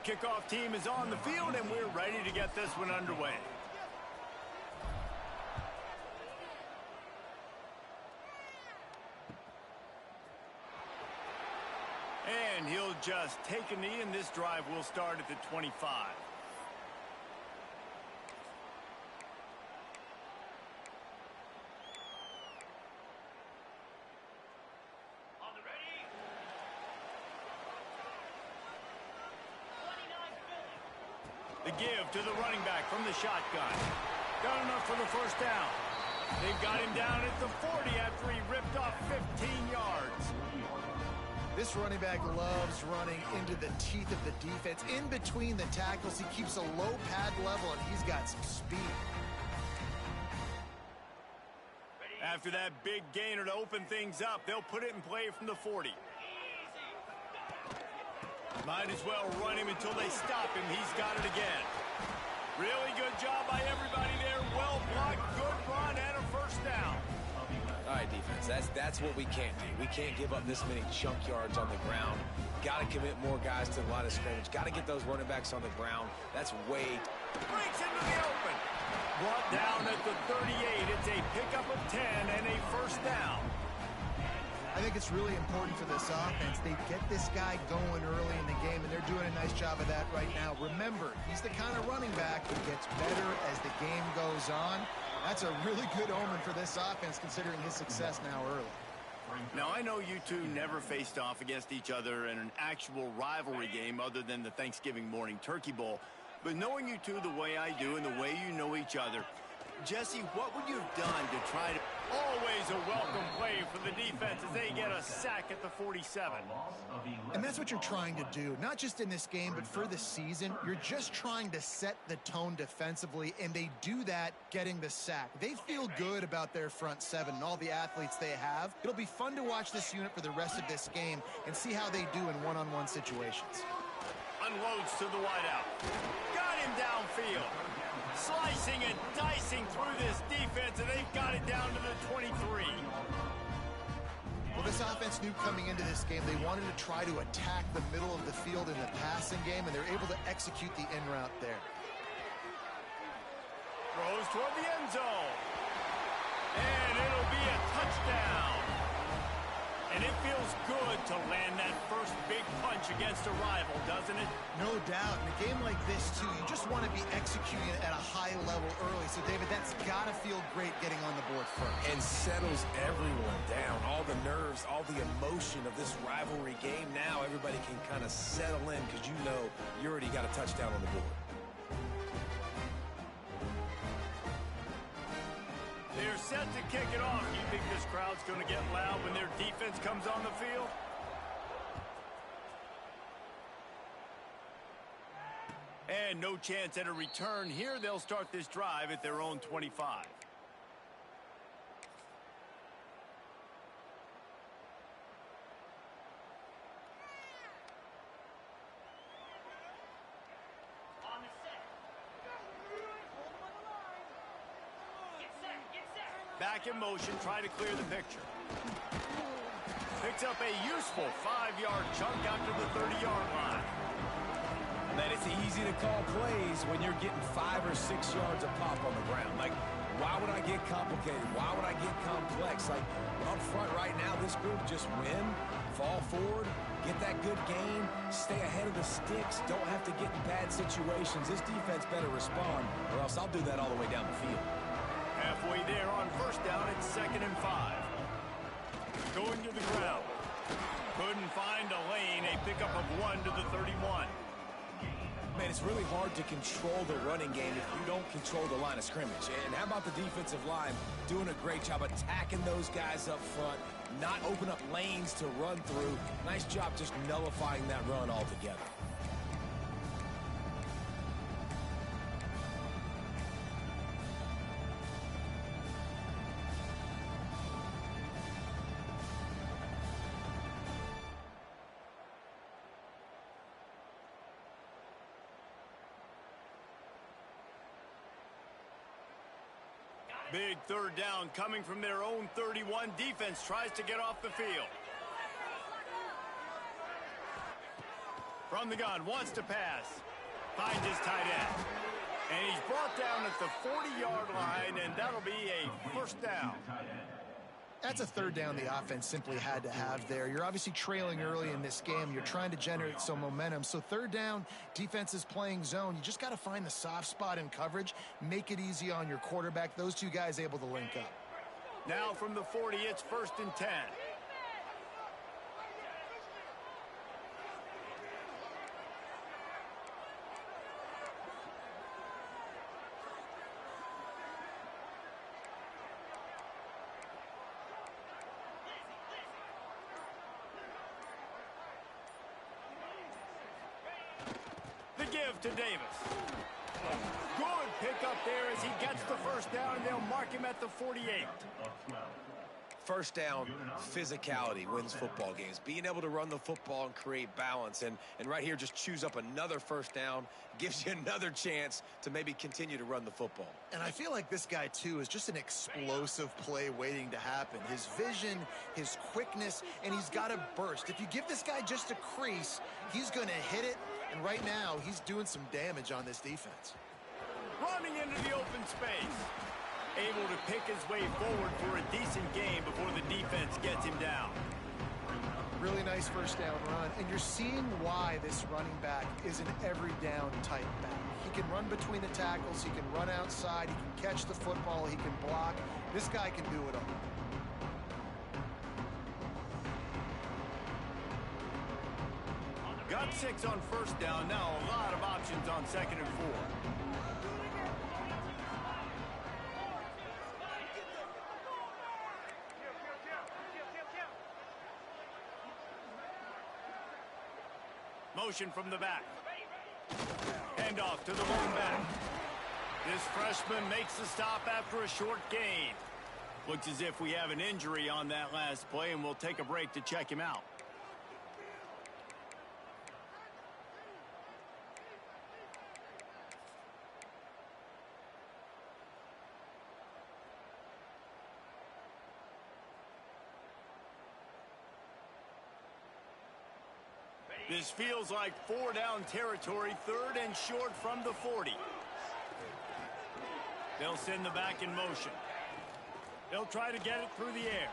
kickoff team is on the field, and we're ready to get this one underway. And he'll just take a knee, and this drive will start at the 25. The give to the running back from the shotgun. Got enough for the first down. They've got him down at the 40 after he ripped off 15 yards. This running back loves running into the teeth of the defense. In between the tackles, he keeps a low pad level, and he's got some speed. After that big gainer to open things up, they'll put it in play from the 40. Might as well run him until they stop him. He's got it again. Really good job by everybody there. Well blocked, good run, and a first down. All right, defense, that's what we can't do. We can't give up this many chunk yards on the ground. Got to commit more guys to the line of scrimmage. Got to get those running backs on the ground. That's way... Breaks into the open. Brought down at the 38. It's a pickup of 10 and a first down. I think it's really important for this offense. They get this guy going early in the game, and they're doing a nice job of that right now. Remember, he's the kind of running back who gets better as the game goes on. That's a really good omen for this offense, considering his success now early. Now, I know you two never faced off against each other in an actual rivalry game other than the Thanksgiving morning Turkey Bowl. But knowing you two the way I do and the way you know each other, Jesse, what would you have done to try to... Always a welcome play for the defense as they get a sack at the 47. And that's what you're trying to do, not just in this game, but for the season. You're just trying to set the tone defensively, and they do that getting the sack. They feel good about their front seven and all the athletes they have. It'll be fun to watch this unit for the rest of this game and see how they do in one-on-one situations. Unloads to the wideout. Got him downfield. Slicing and dicing through this defense, and they've got it down to the 23. Well, this offense knew coming into this game they wanted to try to attack the middle of the field in the passing game, and they're able to execute the in route there. Throws toward the end zone. And it'll be a touchdown. And it feels good to land that first big punch against a rival, doesn't it? No doubt. In a game like this, too, you just want to be executing it at a high level early. So, David, that's got to feel great getting on the board first. And settles everyone down. All the nerves, all the emotion of this rivalry game. Now everybody can kind of settle in because you know you already got a touchdown on the board. They're set to kick it off. You think this crowd's going to get loud when their defense comes on the field? And no chance at a return here. They'll start this drive at their own 25. Back in motion, try to clear the picture. Picks up a useful 5-yard chunk after the 30-yard line. Man, it's easy to call plays when you're getting 5 or 6 yards of pop on the ground. Like, why would I get complicated? Why would I get complex? Like, up front right now, this group just win, fall forward, get that good gain, stay ahead of the sticks, don't have to get in bad situations. This defense better respond, or else I'll do that all the way down the field. Halfway there on first down, it's 2nd and 5. Going to the ground. Couldn't find a lane, a pickup of 1 to the 31. Man, it's really hard to control the running game if you don't control the line of scrimmage. And how about the defensive line doing a great job attacking those guys up front, not open up lanes to run through. Nice job just nullifying that run altogether. Big third down coming from their own 31. Defense tries to get off the field. From the gun, wants to pass. Finds his tight end. And he's brought down at the 40-yard line, and that'll be a first down. That's a third down the offense simply had to have there. You're obviously trailing early in this game. You're trying to generate some momentum. So third down, defense is playing zone. You just got to find the soft spot in coverage, make it easy on your quarterback. Those two guys able to link up. Now from the 40, it's 1st and 10. The give to Davis. Good pickup there as he gets the first down, and they'll mark him at the 48. First down, physicality wins football games. Being able to run the football and create balance. And right here, just choose up another first down, gives you another chance to maybe continue to run the football. And I feel like this guy, too, is just an explosive play waiting to happen. His vision, his quickness, and he's got a burst. If you give this guy just a crease, he's going to hit it. And right now, he's doing some damage on this defense. Running into the open space. Able to pick his way forward for a decent game before the defense gets him down. Really nice first down run. And you're seeing why this running back is an every down type back. He can run between the tackles. He can run outside. He can catch the football. He can block. This guy can do it all. Got 6 on first down. Now a lot of options on 2nd and 4. Motion from the back. Hand off to the lone back. This freshman makes the stop after a short gain. Looks as if we have an injury on that last play, and we'll take a break to check him out. This feels like 4 down territory, 3rd and short from the 40. They'll send the back in motion. They'll try to get it through the air.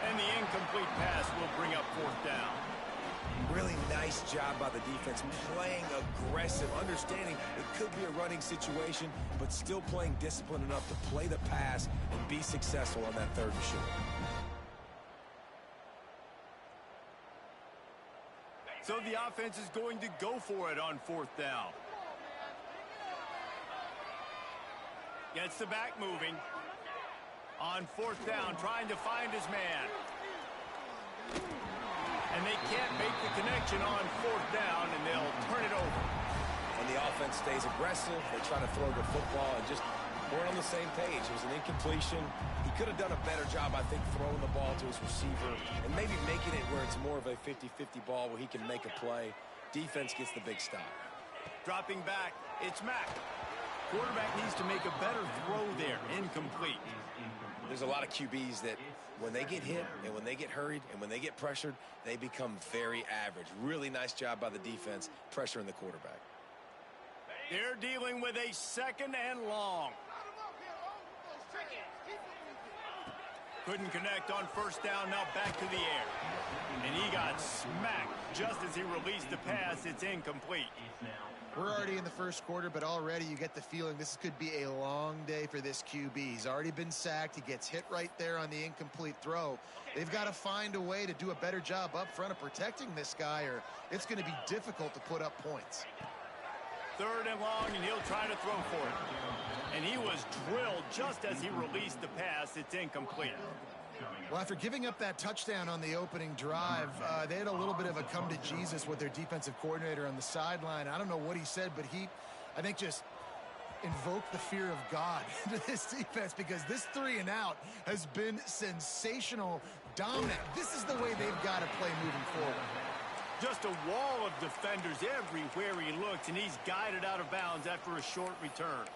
And the incomplete pass will bring up 4th down. Really nice job by the defense, playing aggressive, understanding it could be a running situation, but still playing disciplined enough to play the pass and be successful on that 3rd and short. So the offense is going to go for it on 4th down. Gets the back moving. On 4th down, trying to find his man. And they can't make the connection on 4th down, and they'll turn it over. And the offense stays aggressive. They try to throw the football and just weren't on the same page. It was an incompletion. He could have done a better job, I think, throwing the ball to his receiver and maybe making it where it's more of a 50-50 ball where he can make a play. Defense gets the big stop. Dropping back, it's Mack. Quarterback needs to make a better throw there. Incomplete. There's a lot of QBs that when they get hit and when they get hurried and when they get pressured, they become very average. Really nice job by the defense pressuring the quarterback. They're dealing with a 2nd and long. Couldn't connect on 1st down, now back to the air. And he got smacked just as he released the pass. It's incomplete. We're already in the first quarter, but already you get the feeling this could be a long day for this QB. He's already been sacked. He gets hit right there on the incomplete throw. They've got to find a way to do a better job up front of protecting this guy, or it's going to be difficult to put up points. 3rd and long, and he'll try to throw for it. And he was drilled just as he released the pass. It's incomplete. Well, after giving up that touchdown on the opening drive, they had a little bit of a come to Jesus with their defensive coordinator on the sideline. I don't know what he said, but he, I think, just invoked the fear of God into this defense, because this 3 and out has been sensational, dominant. This is the way they've got to play moving forward. Just a wall of defenders everywhere he looks, and he's guided out of bounds after a short return.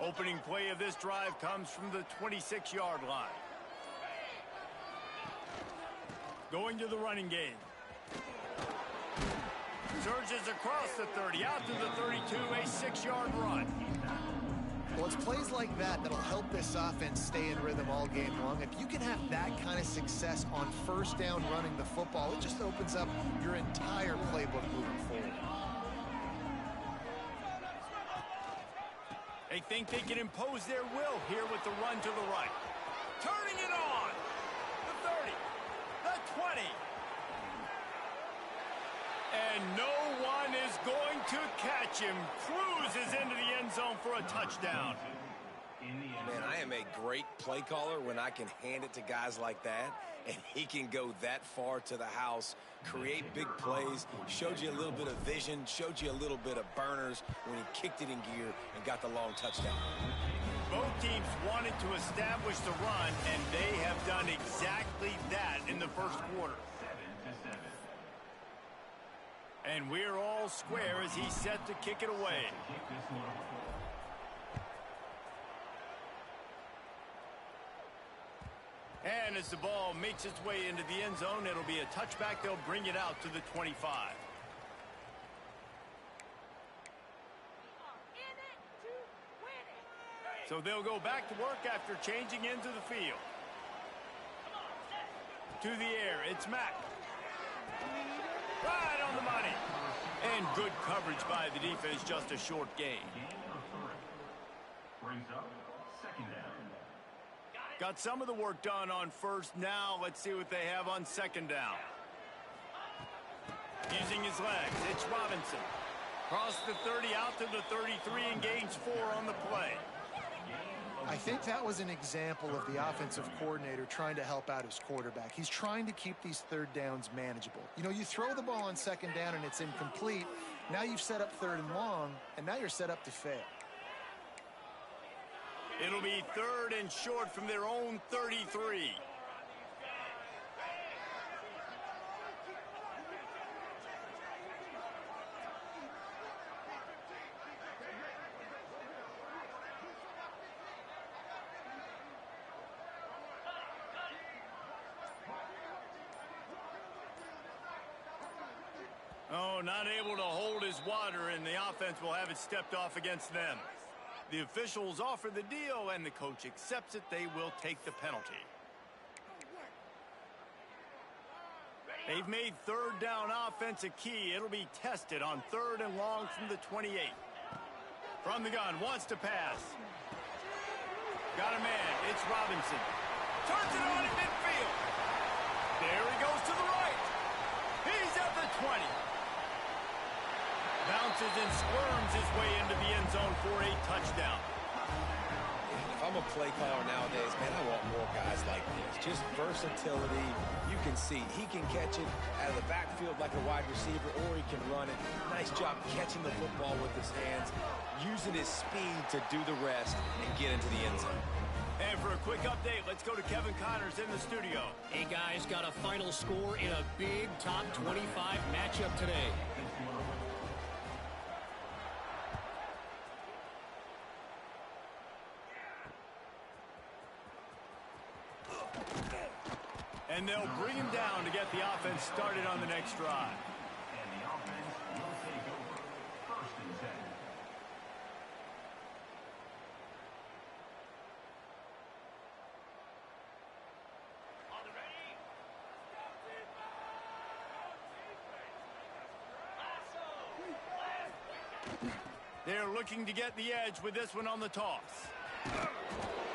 Opening play of this drive comes from the 26-yard line. Going to the running game. Surges across the 30, out to the 32, a 6-yard run. Well, it's plays like that that'll help this offense stay in rhythm all game long. If you can have that kind of success on first down running the football, it just opens up your entire playbook moving forward. They think they can impose their will here with the run to the right. Turning it on. The 30, the 20. And no one is going to catch him. Cruises into the end zone for a touchdown. Man, I am a great play caller when I can hand it to guys like that, and he can go that far to the house, create big plays, showed you a little bit of vision, showed you a little bit of burners when he kicked it in gear and got the long touchdown. Both teams wanted to establish the run, and they have done exactly that in the first quarter. And we're all square as he's set to kick it away. And as the ball makes its way into the end zone, it'll be a touchback. They'll bring it out to the 25. So they'll go back to work after changing into the field. To the air, it's Mack. Right on the money. And good coverage by the defense, just a short gain. Brings up second down. Got some of the work done on first. Now let's see what they have on second down. Using his legs, it's Robinson. Across the 30, out to the 33, and gains 4 on the play. I think that was an example of the offensive coordinator trying to help out his quarterback. He's trying to keep these third downs manageable. You know, you throw the ball on second down and it's incomplete. Now you've set up third and long, and now you're set up to fail. It'll be third and short from their own 33. Oh, not able to hold his water, and the offense will have it stepped off against them. The officials offer the deal, and the coach accepts it. They will take the penalty. They've made third down offense a key. It'll be tested on third and long from the 28. From the gun, wants to pass. Got a man, it's Robinson. Turns it on in midfield. There he goes to the right. He's at the 20. Bounces and squirms his way into the end zone for a touchdown. If I'm a play caller nowadays, man, I want more guys like this. Just versatility. You can see he can catch it out of the backfield like a wide receiver, or he can run it. Nice job catching the football with his hands, using his speed to do the rest and get into the end zone. And for a quick update, let's go to Kevin Connors in the studio. Hey, guys, got a final score in a big top 25 matchup today. And they'll bring him down to get the offense started on the next drive. And the offense will take over first and 10. They're looking to get the edge with this one on the toss.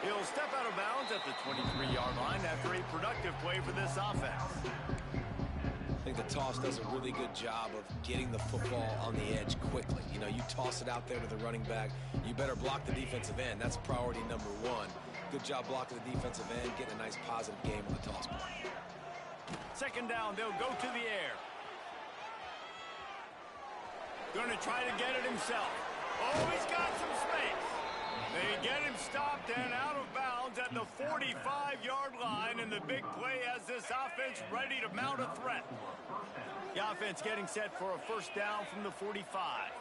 He'll step out of bounds at the 23-yard line after a productive play for this offense. I think the toss does a really good job of getting the football on the edge quickly. You know, you toss it out there to the running back, you better block the defensive end. That's priority number one. Good job blocking the defensive end, getting a nice positive game on the toss play. Second down, they'll go to the air. Going to try to get it himself. Oh, he's got some space. They get him stopped and out of bounds at the 45-yard line, and the big play has this offense ready to mount a threat. The offense getting set for a first down from the 45.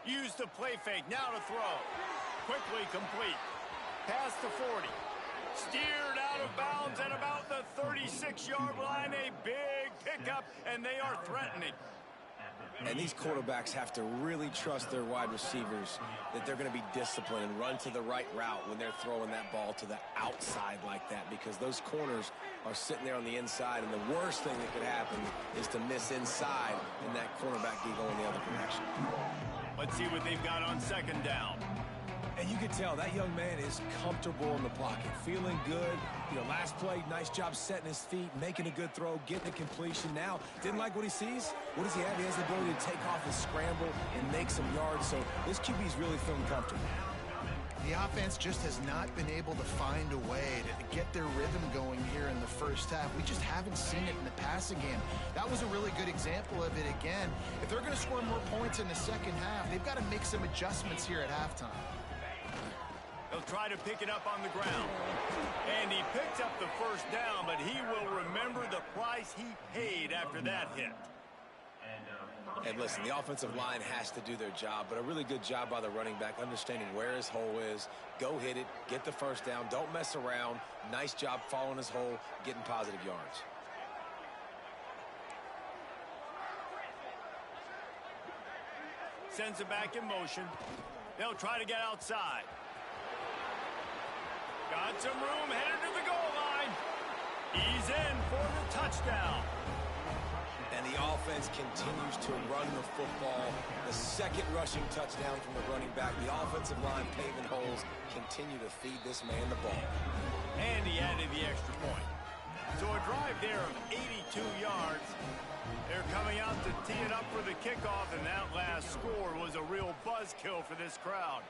Use the play fake. Now to throw. Quickly complete. Past the 40. Steered out of bounds at about the 36-yard line. A big pickup, and they are threatening. And these quarterbacks have to really trust their wide receivers that they're going to be disciplined and run to the right route when they're throwing that ball to the outside like that, because those corners are sitting there on the inside, and the worst thing that could happen is to miss inside and that cornerback be going the other direction. Let's see what they've got on second down. And you can tell that young man is comfortable in the pocket, feeling good. You know, last play, nice job setting his feet, making a good throw, getting a completion. Now, didn't like what he sees. What does he have? He has the ability to take off and scramble and make some yards. So this QB's really feeling comfortable. The offense just has not been able to find a way to get their rhythm going here in the first half. We just haven't seen it in the passing game. That was a really good example of it again. If they're going to score more points in the second half, they've got to make some adjustments here at halftime. He'll try to pick it up on the ground. And he picks up the first down, but he will remember the price he paid after that hit. And listen, the offensive line has to do their job, but a really good job by the running back understanding where his hole is. Go hit it, get the first down, don't mess around. Nice job following his hole, getting positive yards. Sends it back in motion. They'll try to get outside. Got some room, headed to the goal line. He's in for the touchdown. And the offense continues to run the football. The second rushing touchdown from the running back. The offensive line paving holes. Continue to feed this man the ball. And he added the extra point. So a drive there of 82 yards. They're coming out to tee it up for the kickoff, and that last score was a real buzzkill for this crowd.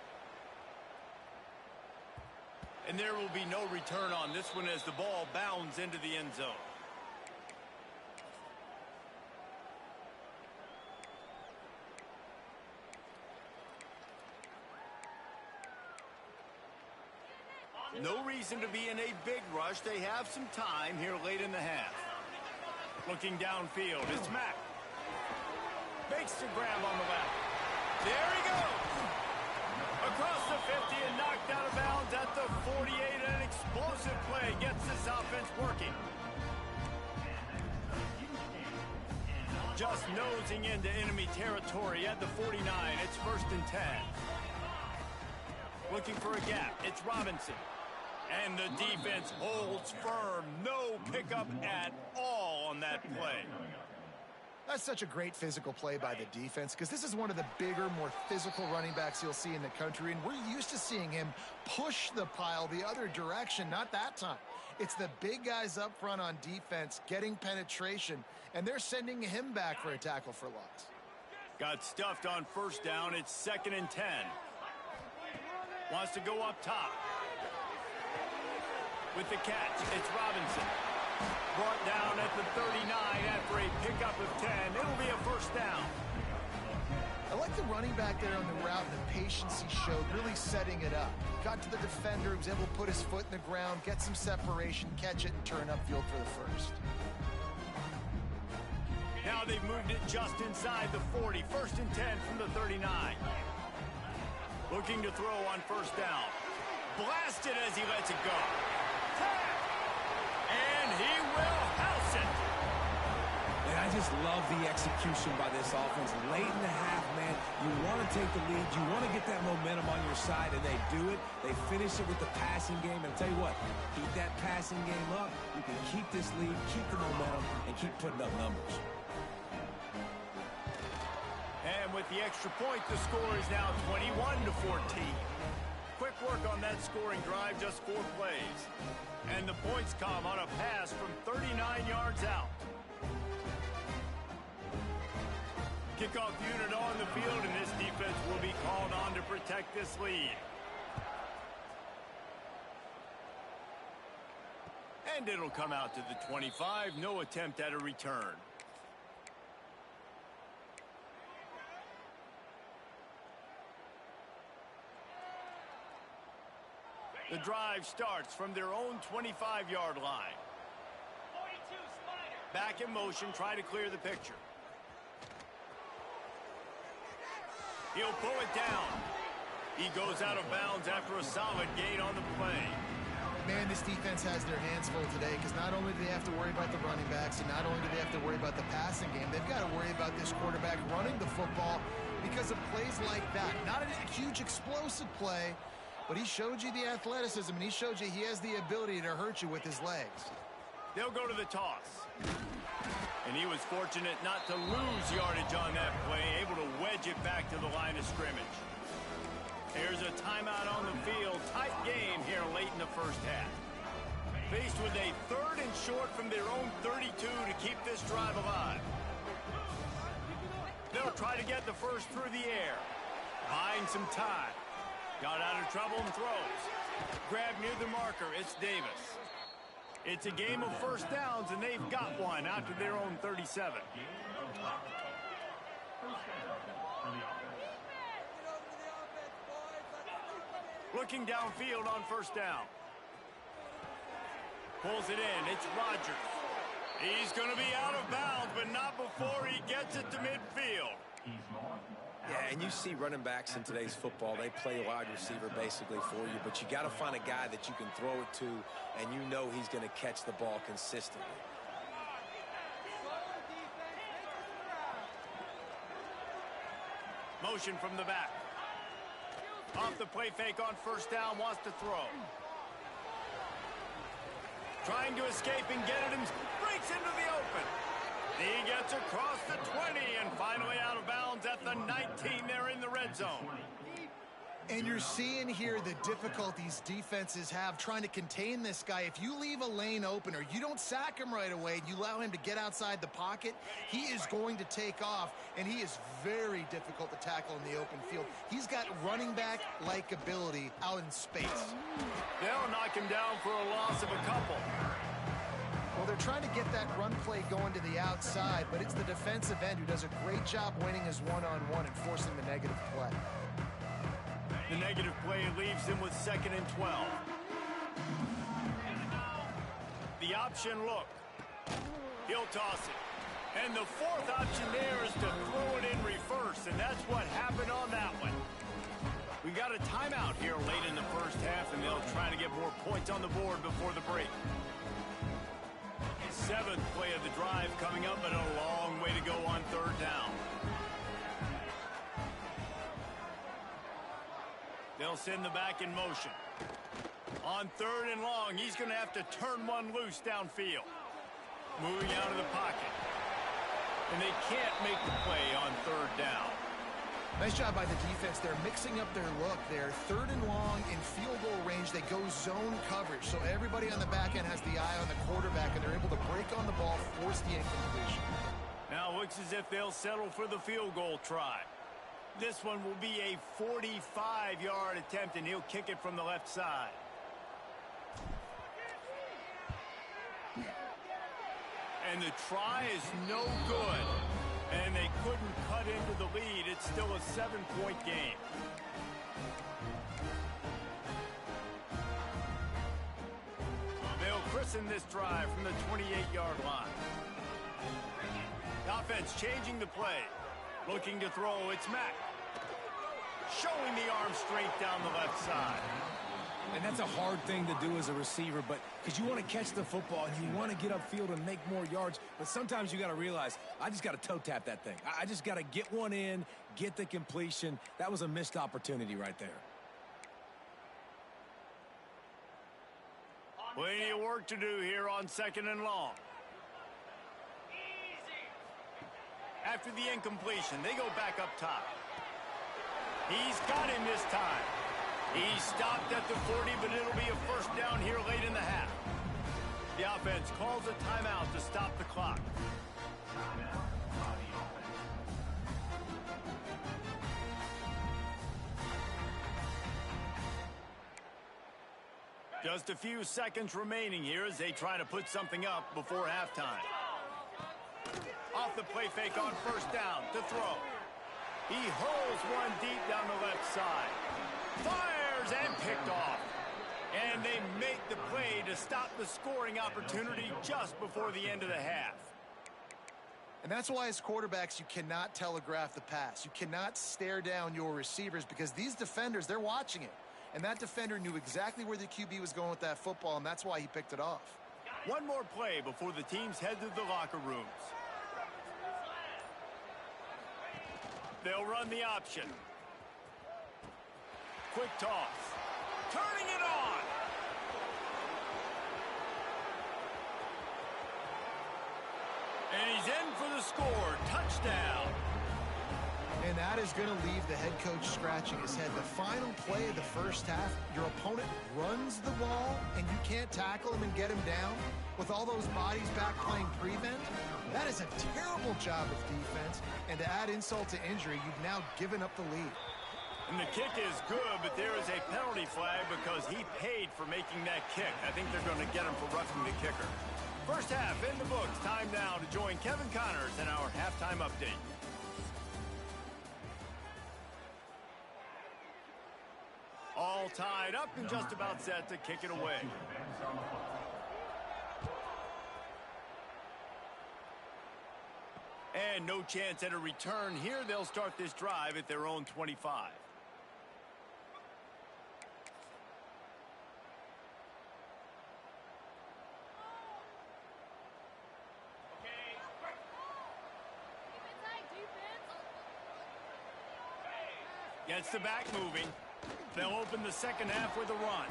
And there will be no return on this one as the ball bounds into the end zone. No reason to be in a big rush. They have some time here late in the half. Looking downfield, it's Mack. Makes the grab on the left. There he goes. Across the 50 and knocked out of bounds at the 48. An explosive play gets this offense working. Just nosing into enemy territory at the 49. It's 1st and 10. Looking for a gap. It's Robinson. And the defense holds firm. No pickup at all on that play. That's such a great physical play by the defense, because this is one of the bigger, more physical running backs you'll see in the country, and we're used to seeing him push the pile the other direction. Not that time. It's the big guys up front on defense getting penetration, and they're sending him back for a tackle for loss. Got stuffed on first down. It's 2nd and 10. Wants to go up top. With the catch, it's Robinson. Brought down at the 39 after a pickup of 10. It'll be a first down. I like the running back there on the route and the patience he showed, really setting it up. Got to the defender, was able to put his foot in the ground, get some separation, catch it, and turn upfield for the first. Now they've moved it just inside the 40. 1st and 10 from the 39. Looking to throw on first down. Blasted as he lets it go. And he will house it. And I just love the execution by this offense. Late in the half, man, you want to take the lead. You want to get that momentum on your side, and they do it. They finish it with the passing game. And I'll tell you what, keep that passing game up. You can keep this lead, keep the momentum, and keep putting up numbers. And with the extra point, the score is now 21-14. Quick work on that scoring drive, just 4 plays. And the points come on a pass from 39 yards out. Kickoff unit on the field, and this defense will be called on to protect this lead. And it'll come out to the 25. No attempt at a return. The drive starts from their own 25-yard line. Back in motion, try to clear the picture. He'll pull it down. He goes out of bounds after a solid gain on the play. Man, this defense has their hands full today because not only do they have to worry about the running backs and not only do they have to worry about the passing game, they've got to worry about this quarterback running the football because of plays like that. Not a huge explosive play, but he showed you the athleticism and he showed you he has the ability to hurt you with his legs. They'll go to the toss. And he was fortunate not to lose yardage on that play, able to wedge it back to the line of scrimmage. There's a timeout on the field. Tight game here late in the first half. Faced with a 3rd and short from their own 32 to keep this drive alive. They'll try to get the first through the air. Buying some time. Got out of trouble and throws. Grab near the marker. It's Davis. It's a game of first downs, and they've got one out to their own 37. Looking downfield on first down. Pulls it in. It's Rodgers. He's going to be out of bounds, but not before he gets it to midfield. Yeah, and you see running backs in today's football, they play wide receiver basically for you, but you got to find a guy that you can throw it to, and you know he's going to catch the ball consistently. Motion from the back. Off the play fake on first down, wants to throw. Trying to escape and get it, and breaks into the open. He gets across the 20 and finally out of bounds at the 19. They're in the red zone. And you're seeing here the difficulties defenses have trying to contain this guy. If you leave a lane open or you don't sack him right away, you allow him to get outside the pocket, he is going to take off, and he is very difficult to tackle in the open field. He's got running back-like ability out in space. They'll knock him down for a loss of a couple. Well, they're trying to get that run play going to the outside, but it's the defensive end who does a great job winning his one-on-one and forcing the negative play. The negative play leaves him with 2nd and 12. The option look. He'll toss it. And the 4th option there is to throw it in reverse, and that's what happened on that one. We got a timeout here late in the first half, and they'll try to get more points on the board before the break. 7th play of the drive coming up, but a long way to go on 3rd down. They'll send the back in motion. On 3rd and long, he's going to have to turn one loose downfield. Moving out of the pocket. And they can't make the play on 3rd down. Nice job by the defense. They're mixing up their look. They're 3rd and long in field goal range. They go zone coverage. So everybody on the back end has the eye on the quarterback, and they're able to break on the ball, force the incompletion. Now it looks as if they'll settle for the field goal try. This one will be a 45-yard attempt, and he'll kick it from the left side. And the try is no good. And they couldn't cut into the lead. It's still a 7-point game. They'll christen this drive from the 28-yard line. The offense changing the play. Looking to throw, it's Mack. Showing the arm strength down the left side. And that's a hard thing to do as a receiver, but because you want to catch the football and you want to get upfield and make more yards, but sometimes you got to realize, I just got to toe tap that thing. I just got to get one in, get the completion. That was a missed opportunity right there. Plenty of work to do here on 2nd and long. After the incompletion, they go back up top. He's got him this time. He stopped at the 40, but it'll be a first down here late in the half. The offense calls a timeout to stop the clock. Just a few seconds remaining here as they try to put something up before halftime. Off the play fake on first down to throw. He hurls one deep down the left side. Fires and picked off. And they make the play to stop the scoring opportunity just before the end of the half. And that's why as quarterbacks, you cannot telegraph the pass. You cannot stare down your receivers because these defenders, they're watching it. And that defender knew exactly where the QB was going with that football, and that's why he picked it off. One more play before the teams head to the locker rooms. They'll run the option. Quick toss. Turning it on. And he's in for the score. Touchdown. And that is going to leave the head coach scratching his head. The final play of the first half, your opponent runs the ball, and you can't tackle him and get him down with all those bodies back playing prevent. That is a terrible job of defense. And to add insult to injury, you've now given up the lead. And the kick is good, but there is a penalty flag because he paid for making that kick. I think they're going to get him for roughing the kicker. First half in the books. Time now to join Kevin Connors in our halftime update. All tied up and just about set to kick it away. And no chance at a return here. They'll start this drive at their own 25. Gets the back moving. They'll open the second half with a run.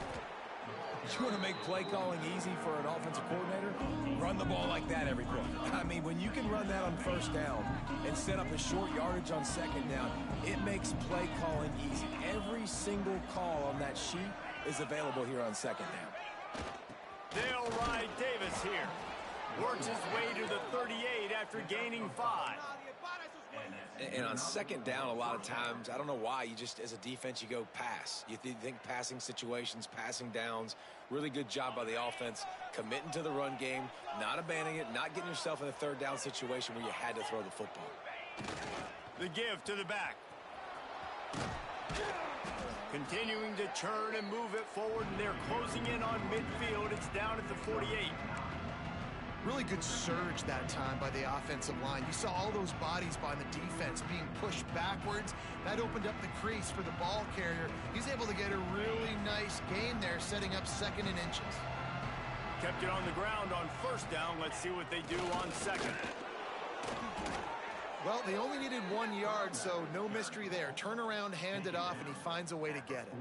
You want to make play calling easy for an offensive coordinator? Run the ball like that every play. I mean, when you can run that on first down and set up a short yardage on second down, it makes play calling easy. Every single call on that sheet is available here on second down. They'll ride Davis here. Works his way to the 38 after gaining 5. And on second down, a lot of times, I don't know why, you just, as a defense, you go pass. You think passing situations, passing downs. Really good job by the offense, committing to the run game, not abandoning it, not getting yourself in a third down situation where you had to throw the football. The give to the back. Continuing to churn and move it forward, and they're closing in on midfield. It's down at the 48. Really good surge that time by the offensive line. You saw all those bodies by the defense being pushed backwards. That opened up the crease for the ball carrier. He's able to get a really nice gain there, setting up second and inches. Kept it on the ground on first down. Let's see what they do on second. Well, they only needed 1 yard, so no mystery there. Turn around, hand it off, and he finds a way to get it.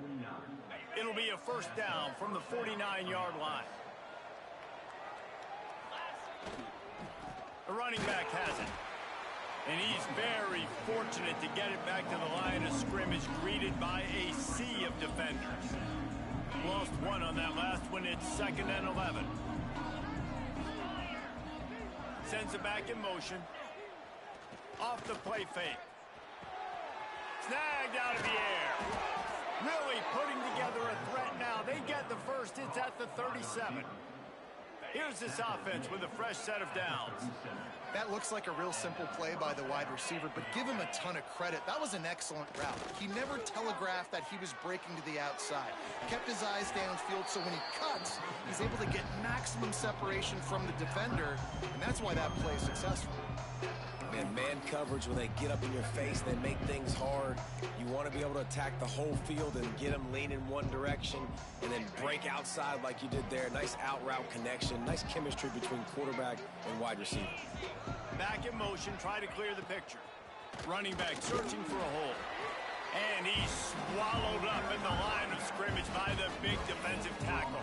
It'll be a first down from the 49-yard line. The running back has it. And he's very fortunate to get it back to the line of scrimmage, greeted by a sea of defenders. Lost one on that last one. It's 2nd and 11. Sends it back in motion. Off the play fake. Snagged out of the air. Really putting together a threat now. They get the first. It's at the 37. Here's this offense with a fresh set of downs. That looks like a real simple play by the wide receiver, but give him a ton of credit. That was an excellent route. He never telegraphed that he was breaking to the outside. Kept his eyes downfield, so when he cuts, he's able to get maximum separation from the defender, and that's why that play is successful. Man coverage, when they get up in your face, they make things hard. You want to be able to attack the whole field and get them lean in one direction and then break outside like you did there. Nice out route connection, nice chemistry between quarterback and wide receiver. Back in motion, try to clear the picture. Running back searching for a hole. And he's swallowed up in the line of scrimmage by the big defensive tackle.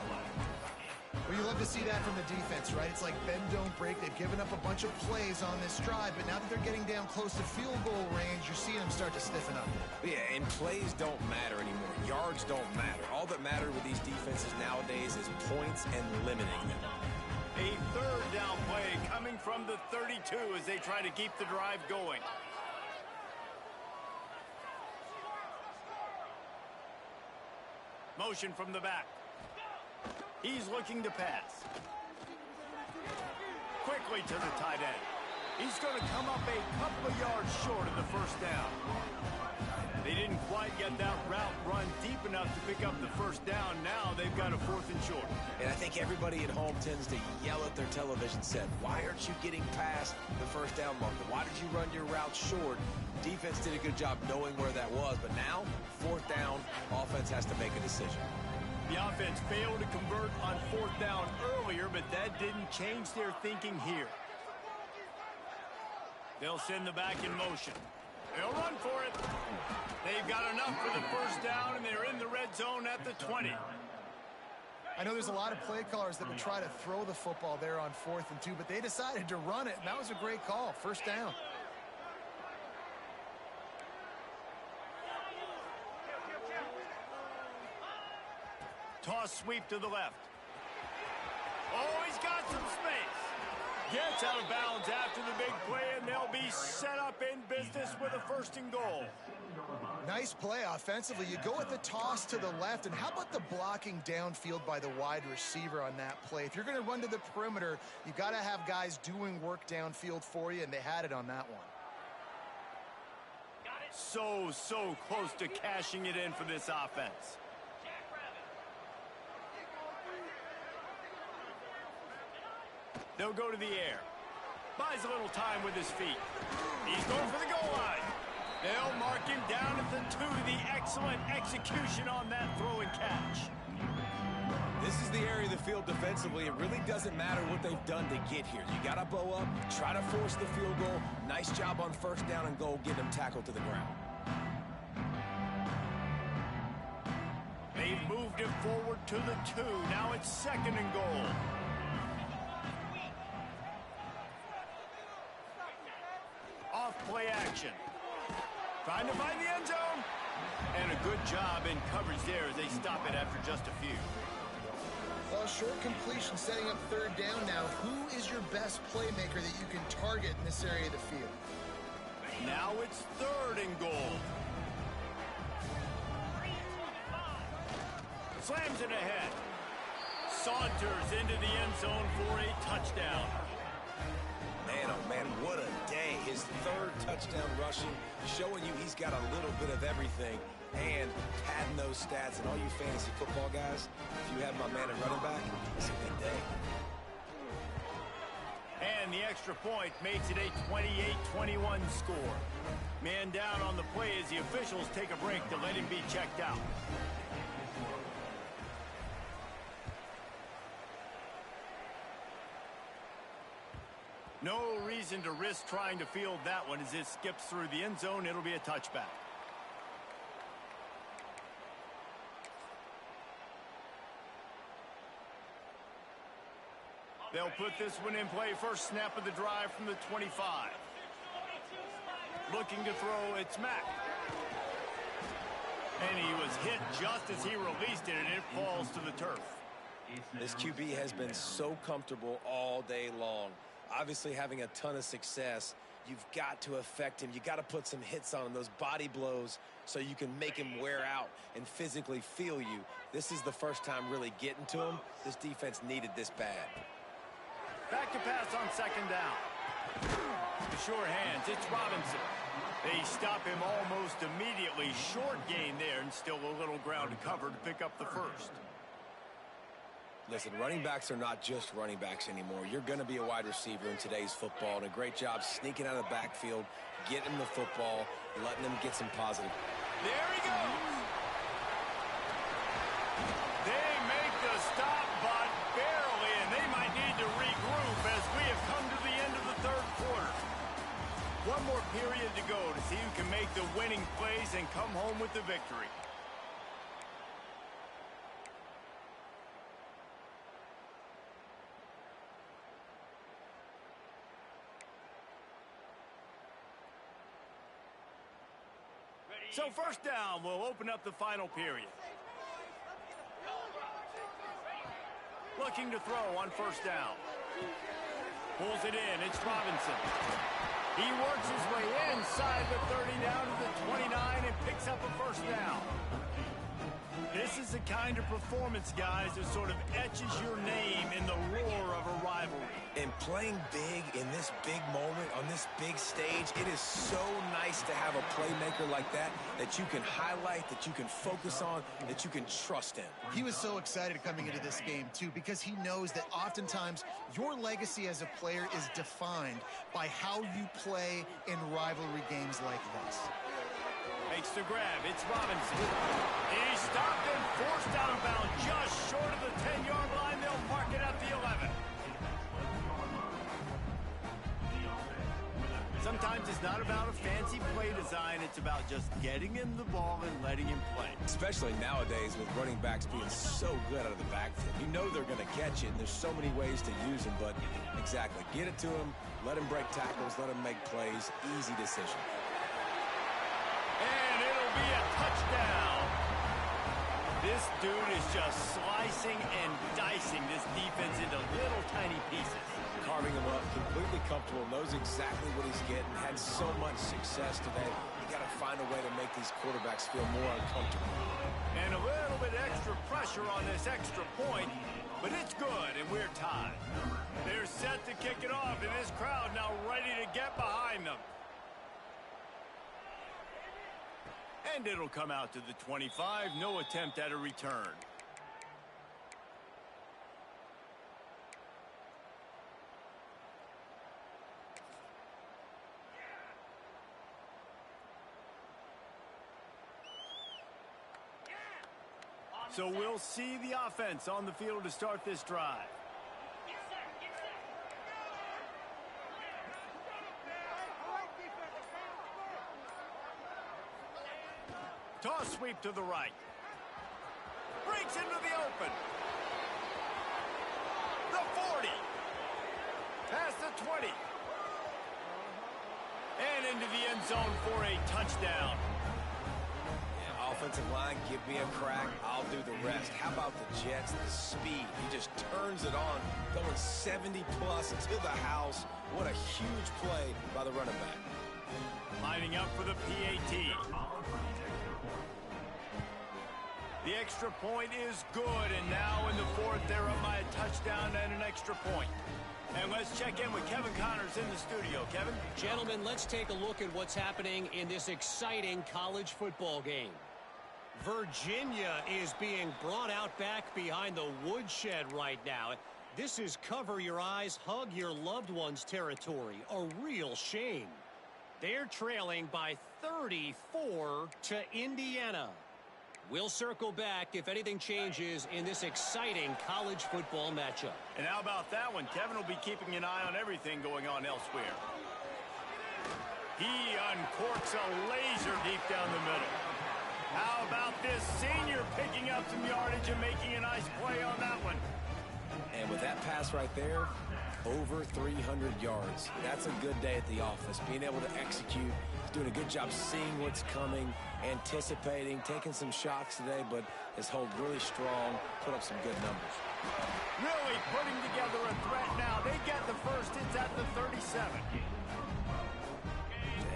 Well, you love to see that from the defense, right? It's like bend, don't break. They've given up a bunch of plays on this drive, but now that they're getting down close to field goal range, you're seeing them start to stiffen up. Yeah, and plays don't matter anymore. Yards don't matter. All that matters with these defenses nowadays is points and limiting them. A third down play coming from the 32 as they try to keep the drive going. Motion from the back. He's looking to pass. Quickly to the tight end. He's going to come up a couple of yards short of the first down. They didn't quite get that route run deep enough to pick up the first down. Now they've got a 4th and short. And I think everybody at home tends to yell at their television set, why aren't you getting past the first down marker? Why did you run your route short? Defense did a good job knowing where that was, but now, 4th down, offense has to make a decision. The offense failed to convert on 4th down earlier, but that didn't change their thinking here. They'll send the back in motion. They'll run for it. They've got enough for the first down, and they're in the red zone at the 20. I know there's a lot of play callers that would try to throw the football there on 4th and 2, but they decided to run it, and that was a great call. First down. Toss sweep to the left. Oh, he's got some space. Gets out of bounds after the big play, and they'll be set up in business with a 1st and goal. Nice play offensively. You go with the toss to the left, and how about the blocking downfield by the wide receiver on that play? If you're going to run to the perimeter, you got to have guys doing work downfield for you, and they had it on that one. So close to cashing it in for this offense. They'll go to the air. Buys a little time with his feet. He's going for the goal line. They'll mark him down at the 2. The excellent execution on that throw and catch. This is the area of the field defensively. It really doesn't matter what they've done to get here. You got to bow up, try to force the field goal. Nice job on 1st down and goal, getting them tackled to the ground. They've moved it forward to the 2. Now it's 2nd and goal. Off play action. Trying to find the end zone. And a good job in coverage there as they stop it after just a few. Well, short completion setting up 3rd down now. Who is your best playmaker that you can target in this area of the field? Now it's 3rd and goal. Slams it ahead. Saunters into the end zone for a touchdown. Man, oh man, what a day. His 3rd touchdown rushing, showing you he's got a little bit of everything. And padding those stats, and all you fantasy football guys, if you have my man at running back, it's a good day. And the extra point makes it a 28-21 score. Man down on the play as the officials take a break to let him be checked out. No reason to risk trying to field that one. As it skips through the end zone, it'll be a touchback. They'll put this one in play. First snap of the drive from the 25. Looking to throw, it's Mack. And he was hit just as he released it, and it falls to the turf. This QB has been so comfortable all day long. Obviously having a ton of success. You've got to affect him. You got to put some hits on him, those body blows, so you can make him wear out and physically feel you. This is the first time really getting to him. This defense needed this bad. Back to pass on 2nd down. The sure hands, it's Robinson. They stop him almost immediately. Short gain there, and still a little ground to cover to pick up the 1st. Listen, running backs are not just running backs anymore. You're going to be a wide receiver in today's football, and a great job sneaking out of the backfield, getting the football, letting them get some positive. There he goes. They make the stop, but barely, and they might need to regroup as we have come to the end of the 3rd quarter. One more period to go to see who can make the winning plays and come home with the victory. So 1st down will open up the final period. Looking to throw on 1st down. Pulls it in. It's Robinson. He works his way inside the 30 down to the 29 and picks up a 1st down. This is the kind of performance, guys, that sort of etches your name in the roar of a rivalry. And Playing big in this big moment, on this big stage, it is so nice to have a playmaker like that you can highlight, that you can focus on, that you can trust in. He was so excited coming into this game, too, because he knows that oftentimes your legacy as a player is defined by how you play in rivalry games like this. Makes the grab. It's Robinson. He stopped and forced out of bounds just short of the 10-yard line. They'll mark it at the 11. Sometimes it's not about a fancy play design. It's about just getting him the ball and letting him play. Especially nowadays with running backs being so good out of the backfield. You know they're going to catch it, and there's so many ways to use them, but exactly. Get it to him, let him break tackles, let him make plays. Easy decision. And it'll be a touchdown. This dude is just slicing and dicing this defense into little tiny pieces. Carving him up, completely comfortable, knows exactly what he's getting, had so much success today. You got to find a way to make these quarterbacks feel more uncomfortable. And a little bit extra pressure on this extra point, but it's good, and we're tied. They're set to kick it off, and this crowd now ready to get behind them. And it'll come out to the 25. No attempt at a return. So we'll see the offense on the field to start this drive. Toss sweep to the right. Breaks into the open. The 40. Past the 20. And into the end zone for a touchdown. Yeah, offensive line, give me a crack. I'll do the rest. How about the Jets? The speed. He just turns it on, going 70-plus to the house. What a huge play by the running back. Lining up for the PAT. The extra point is good, and now in the fourth, they're up by a touchdown and an extra point. And let's check in with Kevin Connors in the studio. Kevin? Gentlemen, let's take a look at what's happening in this exciting college football game. Virginia is being brought out back behind the woodshed right now. This is cover your eyes, hug your loved ones territory. A real shame. They're trailing by 34 to Indiana. We'll circle back if anything changes in this exciting college football matchup. And how about that one? Kevin will be keeping an eye on everything going on elsewhere. He uncorks a laser deep down the middle. How about this senior picking up some yardage and making a nice play on that one? And with that pass right there, over 300 yards. That's a good day at the office. Being able to execute, doing a good job seeing what's coming, anticipating, taking some shots today, but has held really strong, put up some good numbers. Really putting together a threat now. They get the first. It's at the 37.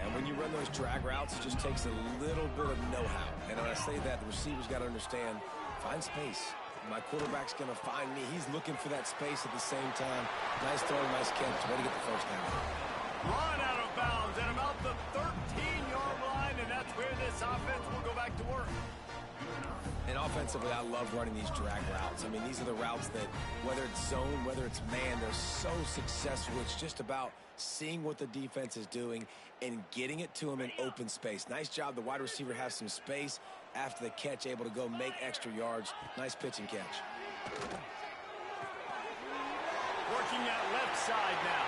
And when you run those drag routes, it just takes a little bit of know-how. And when I say that, the receivers got to understand, find space. My quarterback's going to find me. He's looking for that space at the same time. Nice throw, nice catch. Way to get the first down. Run out of bounds at about the 13-yard line, and that's where this offense will go back to work. And offensively, I love running these drag routes. I mean, these are the routes that, whether it's zone, whether it's man, they're so successful. It's just about seeing what the defense is doing and getting it to them in open space. Nice job. The wide receiver has some space after the catch, able to go make extra yards. Nice pitch and catch. Working that left side now.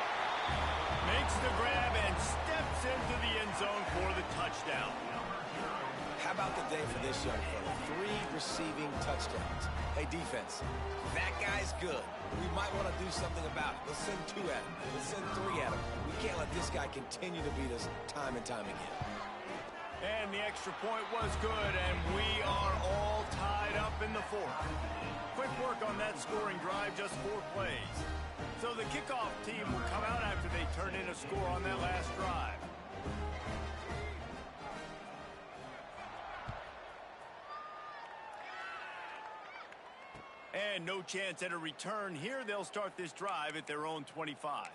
Makes the grab and steps into the end zone for the touchdown. How about the day for this young fella? 3 receiving touchdowns. Hey, defense, that guy's good. We might want to do something about it. Let's send 2 at him. Let's send 3 at him. We can't let this guy continue to beat us time and time again. And the extra point was good, and we are all tied up in the fourth. Quick work on that scoring drive, just 4 plays. So the kickoff team will come out after they turn in a score on that last drive. And And no chance at a return here. They'll start this drive at their own 25.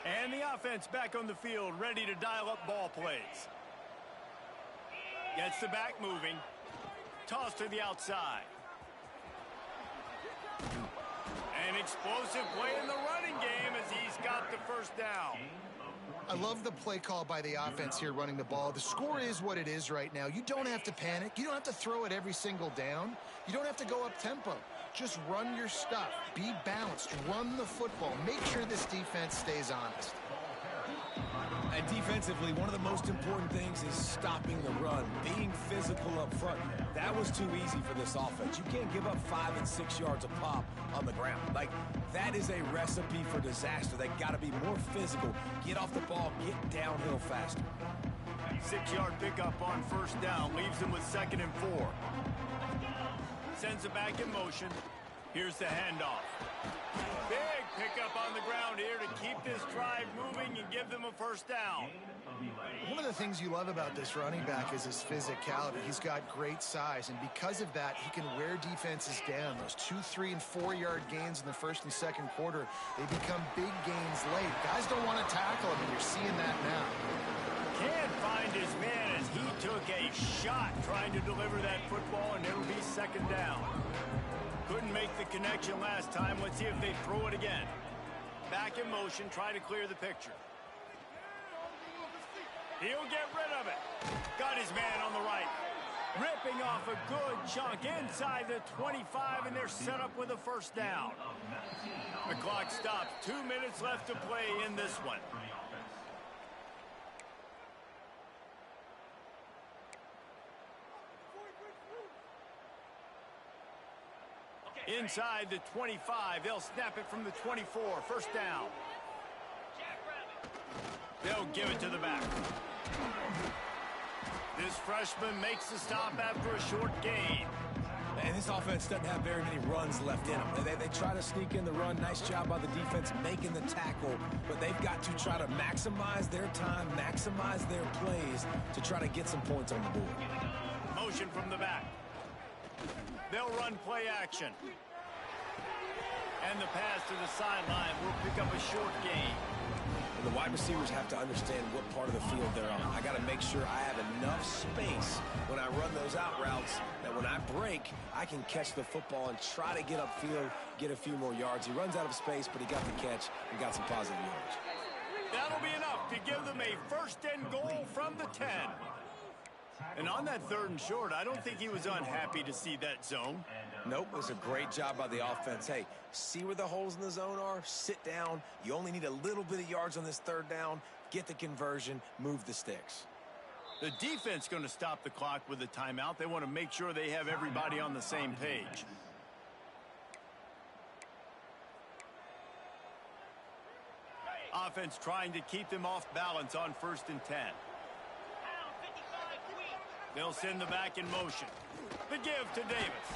And the offense back on the field, ready to dial up ball plays. Gets the back moving. Toss to the outside. An explosive play in the running game as he's got the first down. I love the play call by the offense here running the ball. The score is what it is right now. You don't have to panic. You don't have to throw it every single down. You don't have to go up tempo. Just run your stuff. Be balanced. Run the football. Make sure this defense stays honest. And defensively, one of the most important things is stopping the run, being physical up front. That was too easy for this offense. You can't give up 5 and 6 yards a pop on the ground. Like, that is a recipe for disaster. They got to be more physical, get off the ball, get downhill faster. 6-yard pickup on first down leaves them with 2nd and 4. Sends it back in motion. Here's the handoff. Big pickup on the ground here to keep this drive moving and give them a first down. One of the things you love about this running back is his physicality. He's got great size, and because of that, he can wear defenses down. Those 2, 3, and 4-yard gains in the first and second quarter, they become big gains late. Guys don't want to tackle him, and you're seeing that now. Can't find his man as he took a shot trying to deliver that football, and it'll be 2nd down. Couldn't make the connection last time. Let's see if they throw it again. Back in motion, try to clear the picture. He'll get rid of it. Got his man on the right. Ripping off a good chunk inside the 25, and they're set up with a first down. The clock stops. 2 minutes left to play in this one. Inside the 25, they'll snap it from the 24. First down. They'll give it to the back. This freshman makes the stop after a short gain. And this offense doesn't have very many runs left in them. They try to sneak in the run. Nice job by the defense making the tackle. But they've got to try to maximize their time, maximize their plays to try to get some points on the board. Motion from the back. They'll run play action. And the pass to the sideline will pick up a short gain. And the wide receivers have to understand what part of the field they're on. I got to make sure I have enough space when I run those out routes that when I break, I can catch the football and try to get upfield, get a few more yards. He runs out of space, but he got the catch and got some positive yards. That'll be enough to give them a 1st and goal from the 10. And on that 3rd and short, I don't think he was unhappy to see that zone. Nope, it was a great job by the offense. Hey, see where the holes in the zone are? Sit down. You only need a little bit of yards on this 3rd down. Get the conversion. Move the sticks. The defense going to stop the clock with a timeout. They want to make sure they have everybody on the same page. Offense trying to keep them off balance on 1st and 10. They'll send the back in motion. The give to Davis.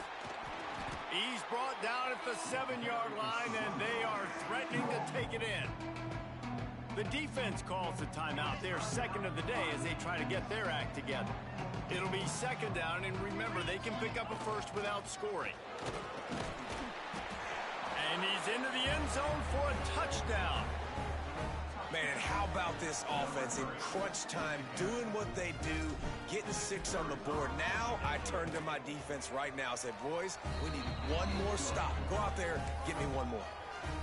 He's brought down at the 7-yard line, and they are threatening to take it in. The defense calls the timeout. They're 2nd of the day as they try to get their act together. It'll be 2nd down, and remember, they can pick up a first without scoring. And he's into the end zone for a touchdown. Man, how about this offense in crunch time, doing what they do, getting 6 on the board. Now I turn to my defense right now and say, boys, we need one more stop. Go out there, get me one more.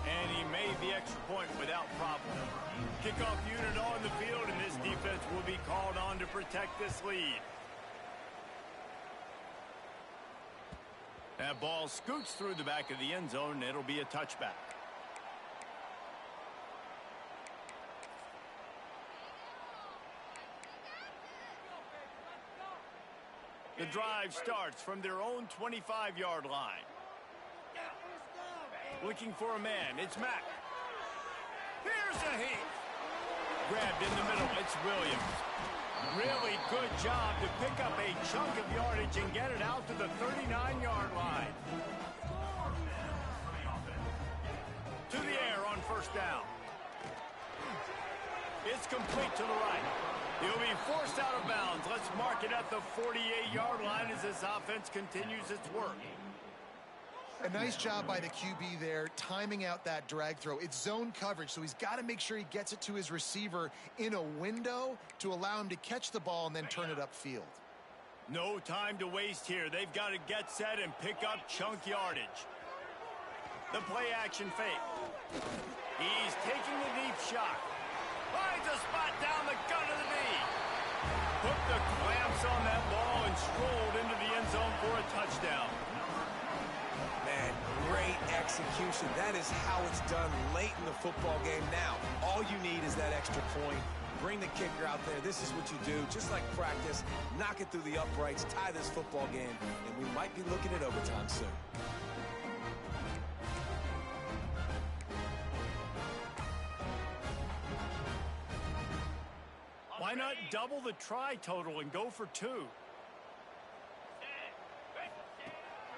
And he made the extra point without problem. Kickoff unit on the field, and this defense will be called on to protect this lead. That ball scoots through the back of the end zone, and it'll be a touchback. The drive starts from their own 25-yard line. Looking for a man. It's Mack. Here's a heat. Grabbed in the middle. It's Williams. Really good job to pick up a chunk of yardage and get it out to the 39-yard line. To the air on 1st down. It's complete to the right. He'll be forced out of bounds. Let's mark it at the 48-yard line as this offense continues its work. A nice job by the QB there, timing out that drag throw. It's zone coverage, so he's got to make sure he gets it to his receiver in a window to allow him to catch the ball and then turn it upfield. No time to waste here. They've got to get set and pick up chunk yardage. The play-action fake. He's taking the deep shot. Finds a spot down the gut of the knee. Put the clamps on that ball and strolled into the end zone for a touchdown. Man, great execution. That is how it's done late in the football game. Now, all you need is that extra point. Bring the kicker out there. This is what you do. Just like practice, knock it through the uprights, tie this football game, and we might be looking at overtime soon. Why not double the try total and go for 2?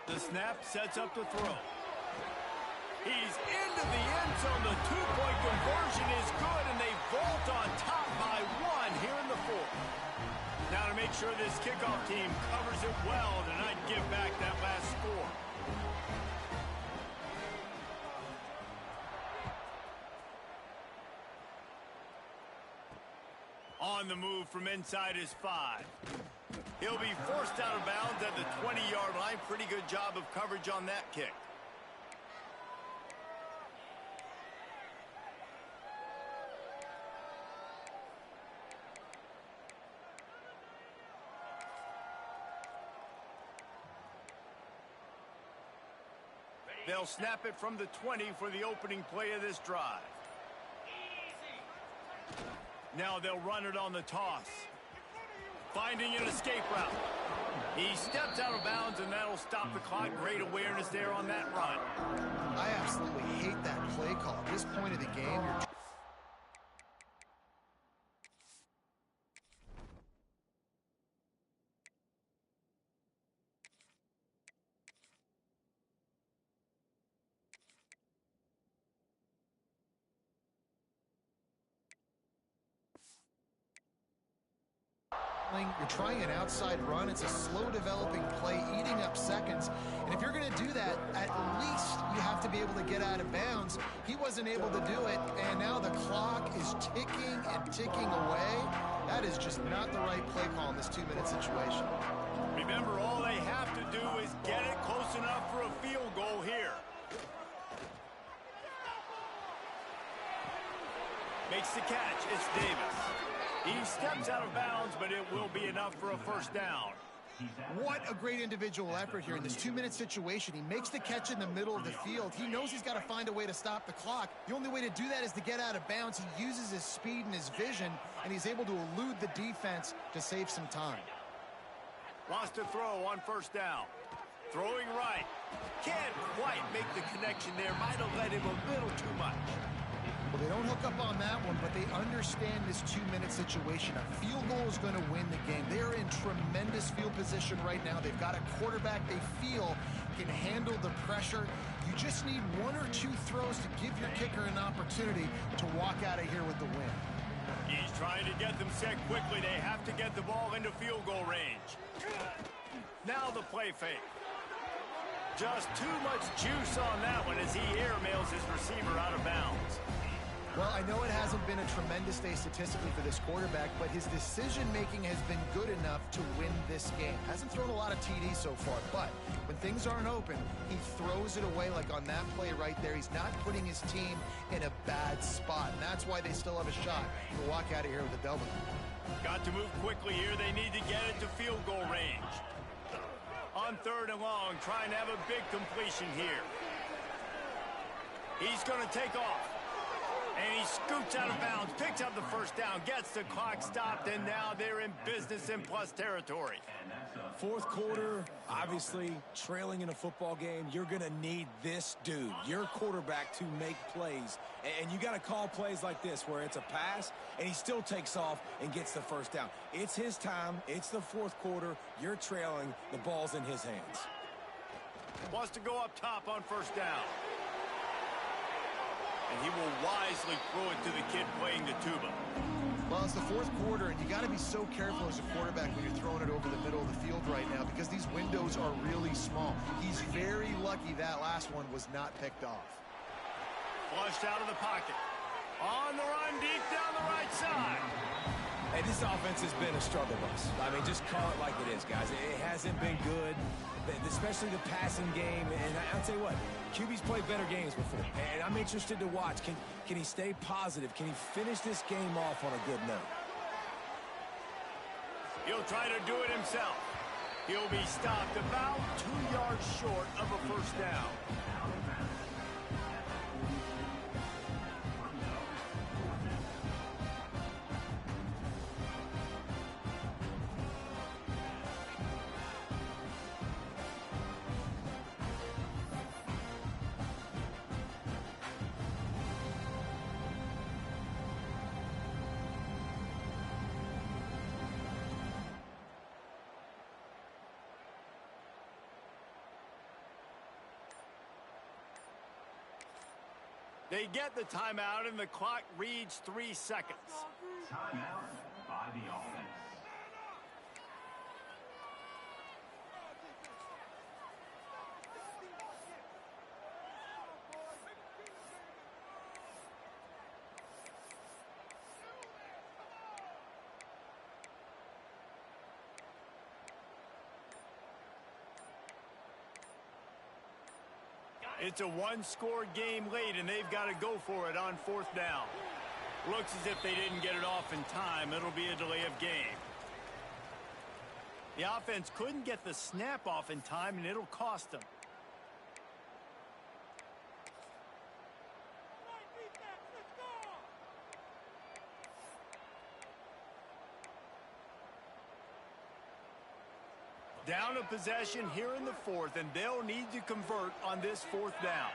The snap sets up the throw. He's into the end zone. The two-point conversion is good, and they vault on top by 1 here in the 4th. Now to make sure this kickoff team covers it well to not give back that last score. On the move from inside his 5. He'll be forced out of bounds at the 20-yard line. Pretty good job of coverage on that kick. They'll snap it from the 20 for the opening play of this drive. Now they'll run it on the toss. Finding an escape route. He steps out of bounds, and that'll stop the clock. Great awareness there on that run. I absolutely hate that play call. At this point of the game, you're you're trying an outside run. It's a slow developing play, eating up seconds. And if you're going to do that, at least you have to be able to get out of bounds. He wasn't able to do it, and now the clock is ticking and ticking away. That is just not the right play call in this 2-minute situation. Remember, all they have to do is get it close enough for a field goal here. Makes the catch. It's Davis. He steps out of bounds, but it will be enough for a first down. What a great individual effort here in this 2-minute situation. He makes the catch in the middle of the field. He knows he's got to find a way to stop the clock. The only way to do that is to get out of bounds. He uses his speed and his vision, and he's able to elude the defense to save some time. Wants to throw on first down. Throwing right. Can't quite make the connection there. Might have led him a little too much. Well, they don't hook up on that one, but they understand this 2-minute situation. A field goal is going to win the game. They're in tremendous field position right now. They've got a quarterback they feel can handle the pressure. You just need 1 or 2 throws to give your kicker an opportunity to walk out of here with the win. He's trying to get them set quickly. They have to get the ball into field goal range. Now the play fake. Just too much juice on that one as he airmails his receiver out of bounds. Well, I know it hasn't been a tremendous day statistically for this quarterback, but his decision-making has been good enough to win this game. Hasn't thrown a lot of TDs so far, but when things aren't open, he throws it away like on that play right there. He's not putting his team in a bad spot, and that's why they still have a shot to walk out of here with a W. Got to move quickly here. They need to get it to field goal range. On 3rd and long, trying to have a big completion here. He's going to take off. And he scoots out of bounds, picks up the first down, gets the clock stopped, and now they're in business in plus territory. 4th quarter, obviously trailing in a football game, you're going to need this dude, your quarterback, to make plays. And you got to call plays like this where it's a pass and he still takes off and gets the first down. It's his time. It's the 4th quarter. You're trailing. The ball's in his hands. Wants to go up top on first down. And he will wisely throw it to the kid playing the tuba. Well, it's the fourth quarter, and you got to be so careful as a quarterback when you're throwing it over the middle of the field right now because these windows are really small. He's very lucky that last one was not picked off. Flushed out of the pocket. On the run, deep down the right side. Hey, this offense has been a struggle bus. I mean, just call it like it is, guys. It hasn't been good, especially the passing game. And I'll tell you what, QB's played better games before. And I'm interested to watch. Can he stay positive? Can he finish this game off on a good note? He'll try to do it himself. He'll be stopped about 2 yards short of a first down. They get the timeout, and the clock reads 3 seconds. Timeout by the offense. It's a one-score game late, and they've got to go for it on fourth down. Looks as if they didn't get it off in time. It'll be a delay of game. The offense couldn't get the snap off in time, and it'll cost them. Down a possession here in the fourth, and they'll need to convert on this fourth down.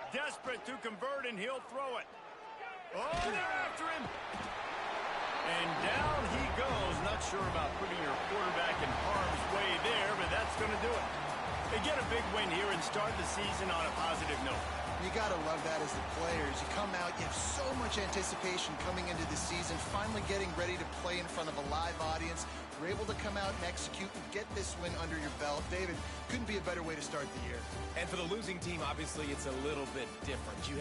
Desperate to convert, and he'll throw it. Oh, they're after him. And down he goes. Not sure about putting your quarterback in harm's way there, but that's going to do it. They get a big win here and start the season on a positive note. You got to love that as the players. You come out, you have so much anticipation coming into the season, finally getting ready to play in front of a live audience. You're able to come out and execute and get this win under your belt. David, couldn't be a better way to start the year. And for the losing team, obviously, it's a little bit different. You have